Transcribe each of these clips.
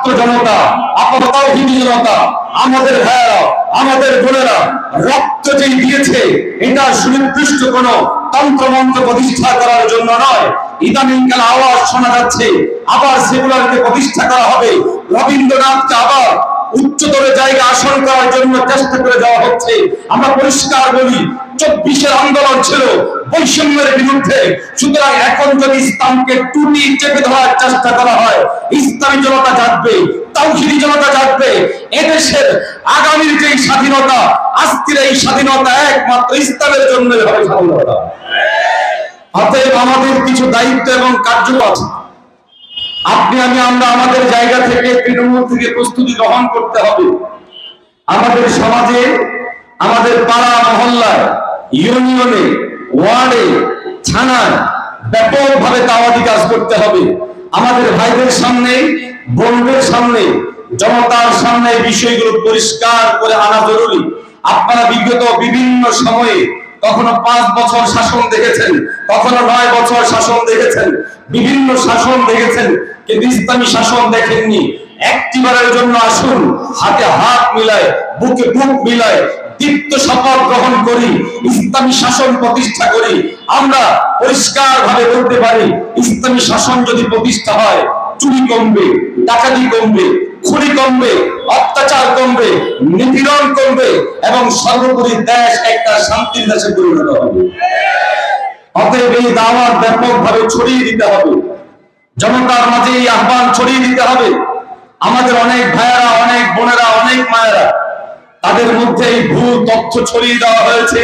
ছাত্র জনতা, আপনার তাওহীদি জনতা, আমাদের ভাইয়েরা, আমাদের বোনেরা রক্ত যে দিয়েছে, এটা সুনির্দিষ্ট কোন তন্ত্রমন্ত্র প্রতিষ্ঠা করার জন্য নয়। ইদানিংকাল আওয়াজ শোনা যাচ্ছে আবার সেকুলারকে প্রতিষ্ঠা করা হবে, রবীন্দ্রনাথকে আবার উচ্চতর জায়গা আসন করার জন্য চেষ্টা করে যাওয়া হচ্ছে। আমরা পরিষ্কার বলি, 24-এর আন্দোলন ছিল বৈষম্যের বিরুদ্ধে। সুতরাং এখন যদি ইসলামকে টুটি চেপে ধরার চেষ্টা করা হয়, ইসলামী জনতা জাগবে, তাওহীদি জনতা জাগবে। এদেশের আগামীর যে স্বাধীনতা, আজকের এই স্বাধীনতা একমাত্র ইসলামের জন্য হবে স্বাধীনতা। অতএব আমাদের কিছু দায়িত্ব এবং কার্য আছে। আপনি আমরা আমাদের জায়গা থেকে, তৃণমূল থেকে প্রস্তুতি গ্রহণ করতে হবে। আমাদের সমাজে, আমাদের পাড়া মহল্লায়, ইউনিয়নে, ওয়ার্ডে, থানায় ব্যাপকভাবে দাওয়াতি কাজ করতে হবে। আমাদের ভাইদের সামনে, বোনদের সামনে, জনতার সামনে বিষয়গুলো পরিষ্কার করে আনা জরুরি। আপনারা বিগত বিভিন্ন সময়ে কখনো 5 বছর শাসন দেখেছেন, কখনো 9 বছর শাসন দেখেছেন, বিভিন্ন শাসন দেখেছেন, কিন্তু ইসলামী শাসন দেখেননি। একটিবারের জন্য আসুন, হাতে হাত মিলায়, বুকে বুক মিলায় দীপ্ত শপথ গ্রহণ করি, ইসলামী শাসন প্রতিষ্ঠা করি। আমরা পরিষ্কার ভাবে বলতে পারি, ইসলামী শাসন যদি প্রতিষ্ঠা হয়, চুরি কমবে, ডাকাতি কমবে, খুনি কমবে, অত্যাচার কমবে, নিপীড়ন কমবে এবং সর্বোপরি দেশ একটা শান্তির দেশে পরিণত হবে। অতএব এই দাওয়াত ব্যাপকভাবে ছড়িয়ে দিতে হবে, জনতার মাঝে এই আহ্বান ছড়িয়ে দিতে হবে। আমাদের অনেক ভাইয়েরা, অনেক বোনেরা, অনেক মায়েরা, তাদের মধ্যে এই ভুল তথ্য ছড়িয়ে দেওয়া হয়েছে,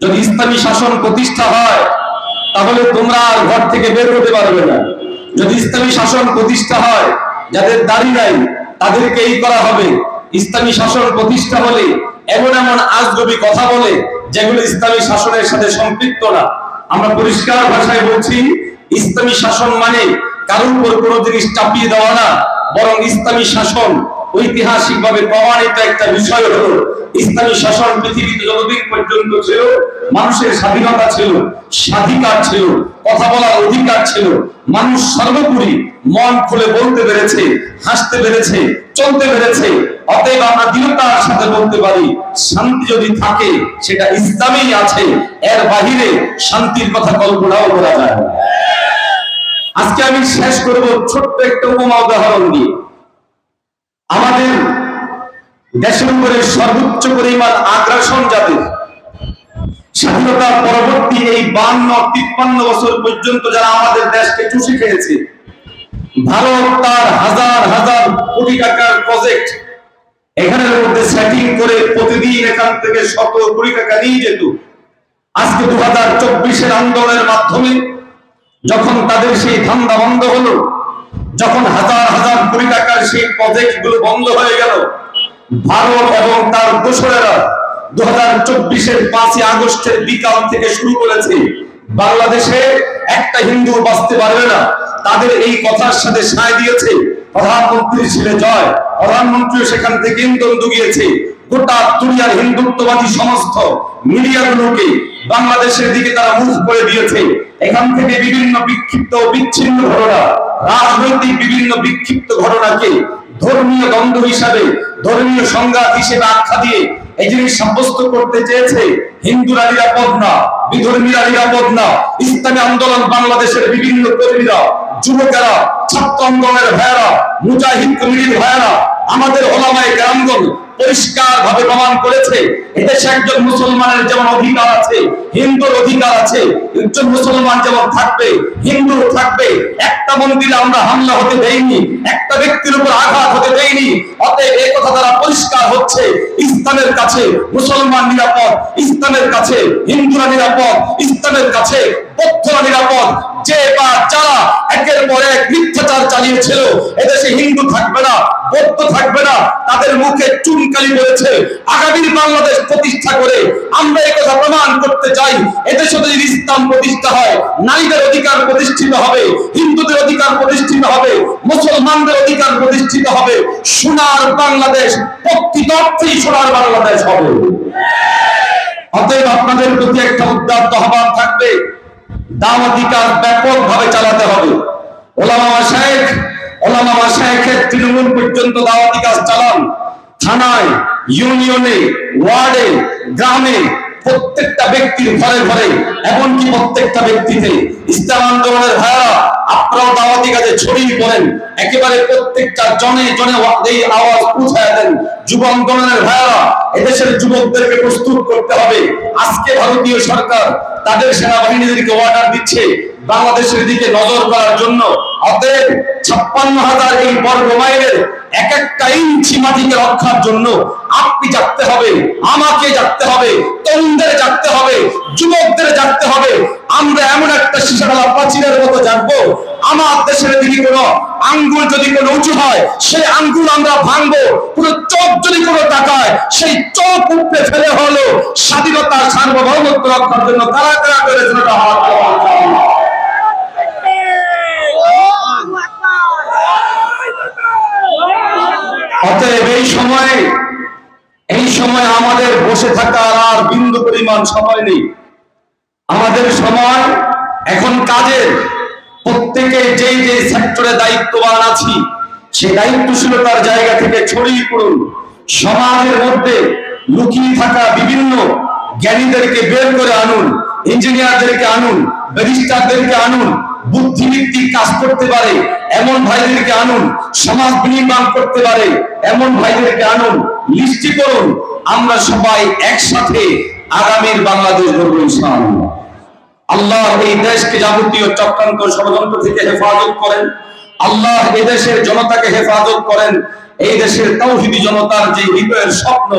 যদি ইসলামী শাসন প্রতিষ্ঠা হয় তাহলে তোমরা আর ঘর থেকে বের হতে পারবে না। যদি ইসলামী শাসন প্রতিষ্ঠা হয়, যাদের দাড়ি নাই তাদেরকে এই করা হবে। ইসলামী শাসন প্রতিষ্ঠা হলে এমন এমন আজগবি কথা বলে যেগুলো ইসলামী শাসনের সাথে সম্পৃক্ত না। আমরা পরিষ্কার ভাষায় বলছি, ইসলামী শাসন মানে কারোর উপর কোনো জিনিস চাপিয়ে দেওয়া না, বরং ইসলামী শাসন ঐতিহাসিকভাবে প্রমাণিত একটা বিষয় হলো, ইসলামী শাসন পৃথিবীতে যতদিন পর্যন্ত ছিল, মানুষের স্বাধীনতা ছিল, স্বাধিকার ছিল, কথা বলার অধিকার ছিল, মানুষ সর্বোপরি মন খুলে বলতে পেরেছে, হাসতে পেরেছে, চলতে পেরেছে। অতএব আমরা দৃঢ়তার সাথে বলতে পারি, শান্তি যদি থাকে সেটা ইসলামেই আছে, এর বাহিরে শান্তির কথা কল্পনাও করা যায় না। আজকে আমি শেষ করব ছোট্ট একটা উপমা উদাহরণ দিয়ে। আমাদের দেশের উপরে সর্বোচ্চ পরিমাণ আগ্রাসন যাদের, স্বাধীনতা পরবর্তী এই 52-53 বছর পর্যন্ত যারা আমাদের দেশকে চুষে খেয়েছে, ভারত তার হাজার হাজার কোটি টাকার প্রজেক্ট এখানের মধ্যে সেটিং করে প্রতিদিন এখান থেকে শত কোটি টাকা নিয়ে যেত। আজকে 2024-এর আন্দোলনের মাধ্যমে যখন তাদের সেই ধান্দা বন্ধ হলো, যখন হাজার হাজার কোটি টাকার সেই প্রজেক্ট গুলো বন্ধ হয়ে গেল, ভারত এবং তার দোসরেরা 2024-এর 5ই আগস্টের বিকাল থেকে শুরু করেছে, বাংলাদেশে একটা হিন্দু বাঁচতে পারবে না। তাদের এই কথার সাথে সায় দিয়েছে প্রধানমন্ত্রী ছিলে জয়, প্রধানমন্ত্রীও সেখান থেকে ইন্ধন জুগিয়েছে। গোটা দুনিয়ার হিন্দুত্ববাদী সমস্ত মিডিয়াগুলোকে বাংলাদেশের দিকে তারা মুভ করে দিয়েছে। এখান থেকে বিভিন্ন বিক্ষিপ্ত বিচ্ছিন্ন ঘটনা, রাজনৈতিক বিভিন্ন বিক্ষিপ্ত ঘটনাকে ধর্মীয় দ্বন্দ্ব হিসাবে, ধর্মীয় সংঘাত হিসেবে আখ্যা দিয়ে এই জিনিস সাব্যস্ত করতে চেয়েছে হিন্দুরা নিরাপদ না, বিধর্মীরা নিরাপদ না। ইসলামী আন্দোলন বাংলাদেশের বিভিন্ন কর্মীরা, যুবকেরা, ছাত্র আন্দোলনের ভাইয়েরা, মুজাহিদ কমিটির ভাইয়েরা, আমাদের ওলামায়ে কেরামগণ পরিষ্কার ভাবে প্রমাণ করেছে, এদেশে একজন মুসলমানের যেমন অধিকার আছে, হিন্দুর অধিকার আছে। একজন মুসলমান যেমন থাকবে, হিন্দু থাকবে। একটা মন্দিরে আমরা হামলা হতে দেইনি, একটা ব্যক্তির উপর আঘাত হতে দেইনি। অতএব এই কথা দ্বারা পরিষ্কার হচ্ছে, ইসলামের কাছে মুসলমান নিরাপদ, ইসলামের কাছে হিন্দুরা নিরাপদ, ইসলামের কাছে বৌদ্ধরা নিরাপদ। যে বা যারা একের পর এক মিথ্যাচার চালিয়েছিল, এদেশে হিন্দু থাকবে না, বৌদ্ধ থাকবে না, তাদের মুখে চুনকালি পড়েছে। আগামীর বাংলাদেশ প্রতিষ্ঠা করে আমরা এই কথা প্রমাণ করতে চাই, এদেশে যদি ইসলাম প্রতিষ্ঠা হয়, নারীদের অধিকার প্রতিষ্ঠিত হবে, হিন্দুদের অধিকার প্রতিষ্ঠিত হবে, মুসলমানদের অধিকার প্রতিষ্ঠিত হবে। সোনার বাংলাদেশ প্রকৃত অর্থেই সোনার বাংলাদেশ হবে। অতএব আপনাদের প্রতি একটা উদাত্ত আহ্বান থাকবে, দাওয়াতি কাজ ব্যাপকভাবে চালাতে হবে। ওলামা মাশায়েখ থেকে তৃণমূল পর্যন্ত দাওয়াতি কাজ চালান, থানায়, ইউনিয়নে, ওয়ার্ডে, গ্রামে, প্রত্যেকটা ব্যক্তির ঘরে ঘরে, এমনকি প্রত্যেকটা ব্যক্তিতে ইসলাম আন্দোলনের ভাইরা আপনারাও দাওয়াতি কাজে ছড়িয়ে পড়েন, একেবারে প্রত্যেকটা জনে জনে এই আওয়াজ পৌঁছায় দেন। যুব আন্দোলনের ভাইরা এদেশের যুবকদেরকে প্রস্তুত করতে হবে। আজকে ভারতীয় সরকার তাদের সেনাবাহিনীদেরকে অর্ডার দিচ্ছে বাংলাদেশের দিকে নজর করার জন্য। অতএব 56,000 এই বর্গ মাইলের এক একটা ইঞ্চি মাটিকে রক্ষার জন্য আপনি জাগতে হবে, আমাকে জাগতে হবে, তরুণদের জাগতে হবে, যুবকদের জাগতে হবে। আমরা এমন একটা শিশাডালা প্রাচীরের মতো জাগবো, আমার দেশের দিকে কোনো আঙ্গুল যদি কোনো উঁচু হয় সেই আঙ্গুল আমরা ভাঙবো, পুরো চোখ যদি কোনো তাকায় সেই চোখ উপড়ে ফেলে হলো স্বাধীনতার সার্বভৌমত্ব রক্ষার জন্য কারা কারা করেছেন এটা হাত অতএব এই সময় আমাদের বসে থাকার আর বিন্দু পরিমাণ সময় নেই। আমাদের সময় এখন কাজের। প্রত্যেকে যেই যে সেক্টরে দায়িত্ববান আছি সেই দায়িত্বশীলতার জায়গা থেকে ছড়িয়ে পড়ুন। সমাজের মধ্যে লুকিয়ে থাকা বিভিন্ন জ্ঞানীদেরকে বের করে আনুন, ইঞ্জিনিয়ারদেরকে আনুন, ব্যারিস্টারদেরকে আনুন, বুদ্ধিভিত্তিক কাজ করতে পারে এমন ভাইদেরকে আনুন, সমাজ বিনির্মাণ করতে পারে এমন ভাইদেরকে আনুন, লিস্টি করুন। আমরা সবাই একসাথে আগামীর বাংলাদেশ গড়ব ইনশাআল্লাহ। আল্লাহ এই দেশকে যাবতীয় চক্রান্ত ষড়যন্ত্র থেকে হেফাজত করেন। আল্লাহ এই দেশের জনতাকে হেফাজত করেন। এই দেশের তাওহীদি জনতার যে হৃদয়ের স্বপ্ন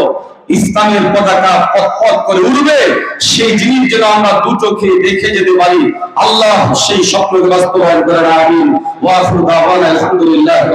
ইসলামের পতাকা পথ করে উড়বে, সেই জিনিস যেন আমরা দু চোখে দেখে যেতে পারি, আল্লাহ সেই স্বপ্নকে বাস্তবায়ন করেন। আমিন। ওয়া আখিরু দাওয়ানা আলহামদুলিল্লাহি।